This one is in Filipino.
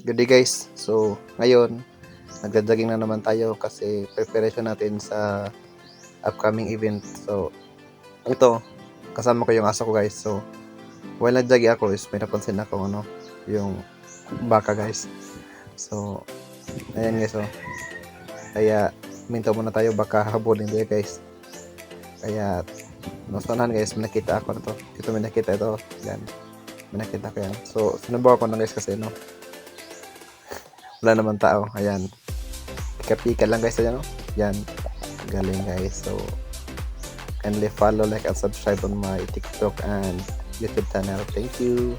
Good day guys. So, ngayon, nagja-jogging na naman tayo kasi preparation natin sa upcoming event. So, ito, kasama ko yung aso ko guys. So, while nag-jogging ako is may napansin ako yung baka guys. So, ayan guys oh. Kaya, minto muna tayo baka habulin tayo guys. Kaya, nasanan guys, may nakita ako na to. Ito may nakita ito. Yan. May nakita ko yan. So, sinubukan ko na guys kasi wala naman tao. Ayan. Pika-pika lang guys. Ayan, yan. Galing guys. So, kindly follow, like, and subscribe on my TikTok and YouTube channel. Thank you.